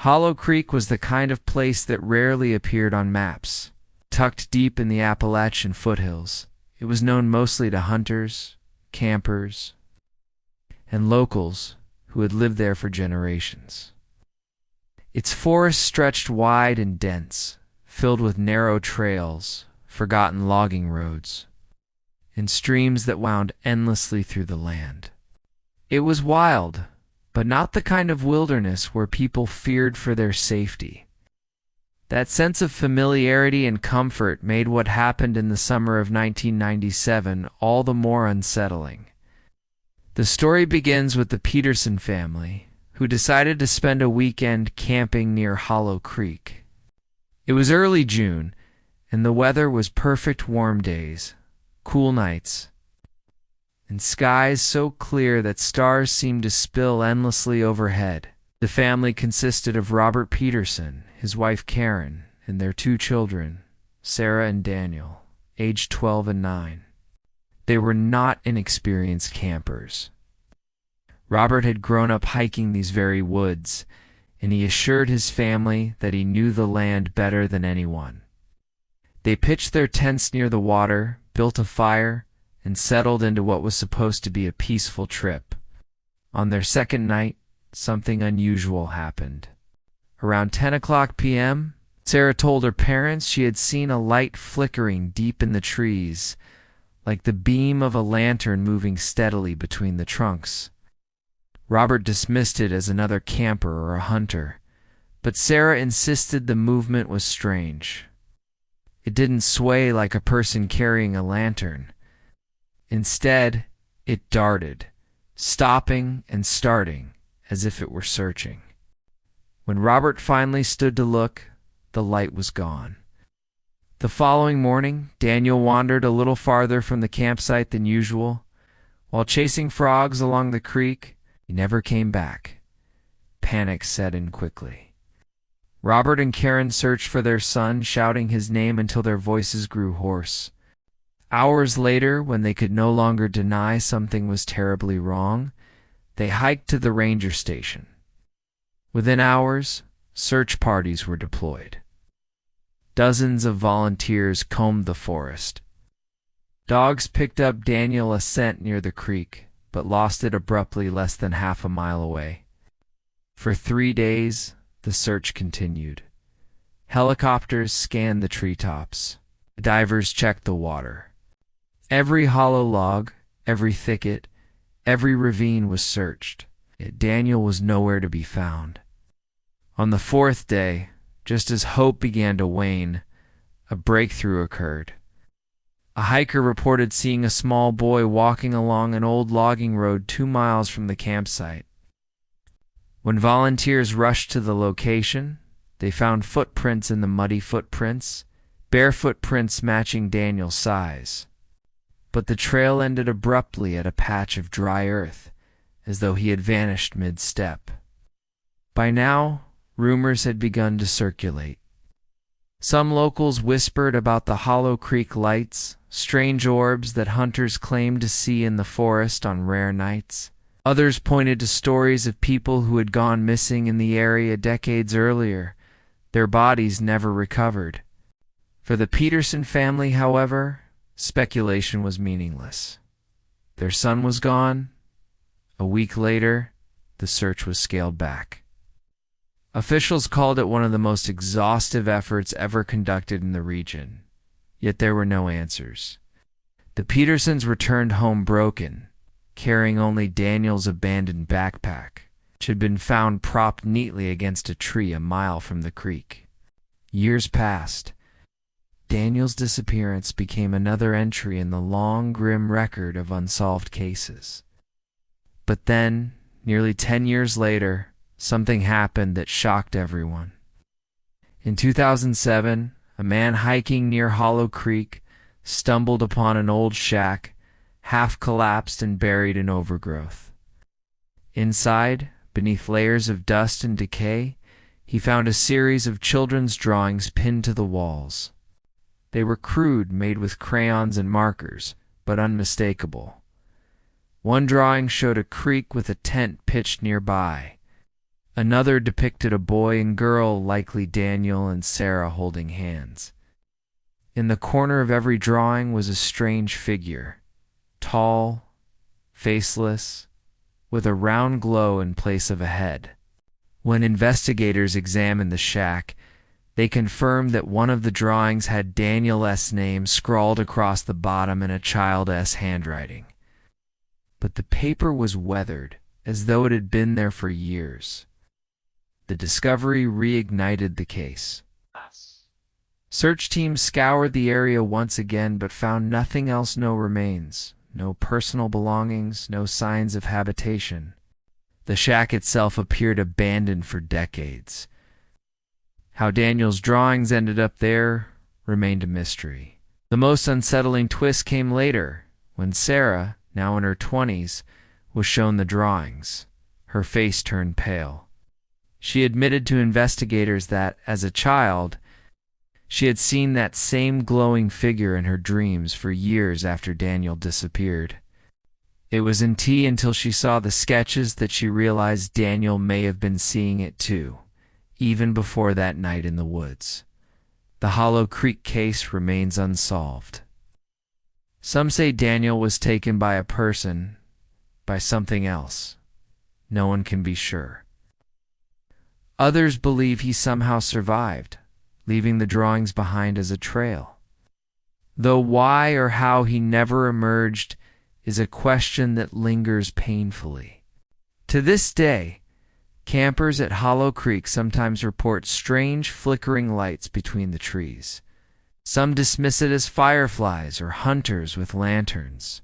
Hollow Creek was the kind of place that rarely appeared on maps. Tucked deep in the Appalachian foothills, it was known mostly to hunters, campers, and locals who had lived there for generations. Its forests stretched wide and dense, filled with narrow trails, forgotten logging roads, and streams that wound endlessly through the land. It was wild, but not the kind of wilderness where people feared for their safety. That sense of familiarity and comfort made what happened in the summer of 1997 all the more unsettling. The story begins with the Peterson family, who decided to spend a weekend camping near Hollow Creek. It was early June, and the weather was perfect: warm days, cool nights, and skies so clear that stars seemed to spill endlessly overhead. The family consisted of Robert Peterson, his wife Karen, and their two children, Sarah and Daniel, aged 12 and 9. They were not inexperienced campers. Robert had grown up hiking these very woods, and he assured his family that he knew the land better than anyone. They pitched their tents near the water, built a fire, and settled into what was supposed to be a peaceful trip. On their second night, something unusual happened. Around 10 p.m., Sarah told her parents she had seen a light flickering deep in the trees, like the beam of a lantern moving steadily between the trunks. Robert dismissed it as another camper or a hunter, but Sarah insisted the movement was strange. It didn't sway like a person carrying a lantern. Instead, it darted, stopping and starting as if it were searching. When Robert finally stood to look, the light was gone. The following morning, Daniel wandered a little farther from the campsite than usual. While chasing frogs along the creek, he never came back. Panic set in quickly. Robert and Karen searched for their son, shouting his name until their voices grew hoarse. Hours later, when they could no longer deny something was terribly wrong, they hiked to the ranger station. Within hours, search parties were deployed. Dozens of volunteers combed the forest. Dogs picked up Daniel a scent near the creek, but lost it abruptly less than half a mile away. For 3 days, the search continued. Helicopters scanned the treetops. Divers checked the water. Every hollow log, every thicket, every ravine was searched, yet Daniel was nowhere to be found. On the 4th day, just as hope began to wane, a breakthrough occurred. A hiker reported seeing a small boy walking along an old logging road 2 miles from the campsite. When volunteers rushed to the location, they found footprints in the muddy footprints, bare footprints matching Daniel's size. But the trail ended abruptly at a patch of dry earth, as though he had vanished mid-step. By now, rumors had begun to circulate. Some locals whispered about the Hollow Creek lights, strange orbs that hunters claimed to see in the forest on rare nights. Others pointed to stories of people who had gone missing in the area decades earlier, their bodies never recovered. For the Peterson family, however, speculation was meaningless. Their son was gone. A week later, the search was scaled back. Officials called it one of the most exhaustive efforts ever conducted in the region, yet there were no answers. The Petersons returned home broken, carrying only Daniel's abandoned backpack, which had been found propped neatly against a tree a mile from the creek. Years passed. Daniel's disappearance became another entry in the long, grim record of unsolved cases. But then, nearly 10 years later, something happened that shocked everyone. In 2007, a man hiking near Hollow Creek stumbled upon an old shack, half collapsed and buried in overgrowth. Inside, beneath layers of dust and decay, he found a series of children's drawings pinned to the walls. They were crude, made with crayons and markers, but unmistakable. One drawing showed a creek with a tent pitched nearby. Another depicted a boy and girl, likely Daniel and Sarah, holding hands. In the corner of every drawing was a strange figure, tall, faceless, with a round glow in place of a head. When investigators examined the shack, they confirmed that one of the drawings had Daniel's name scrawled across the bottom in a child's handwriting. But the paper was weathered, as though it had been there for years. The discovery reignited the case. Search teams scoured the area once again but found nothing else, no remains, no personal belongings, no signs of habitation. The shack itself appeared abandoned for decades. How Daniel's drawings ended up there remained a mystery. The most unsettling twist came later, when Sarah, now in her 20s, was shown the drawings. Her face turned pale. She admitted to investigators that, as a child, she had seen that same glowing figure in her dreams for years after Daniel disappeared. It was until she saw the sketches that she realized Daniel may have been seeing it too, even before that night in the woods. The Hollow Creek case remains unsolved. Some say Daniel was taken by a person, by something else. No one can be sure. Others believe he somehow survived, leaving the drawings behind as a trail. Though why or how he never emerged is a question that lingers painfully. To this day, campers at Hollow Creek sometimes report strange flickering lights between the trees. Some dismiss it as fireflies or hunters with lanterns,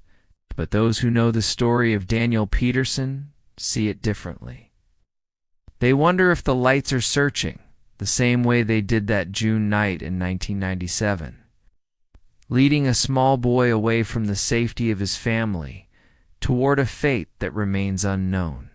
but those who know the story of Daniel Peterson see it differently. They wonder if the lights are searching, the same way they did that June night in 1997, leading a small boy away from the safety of his family toward a fate that remains unknown.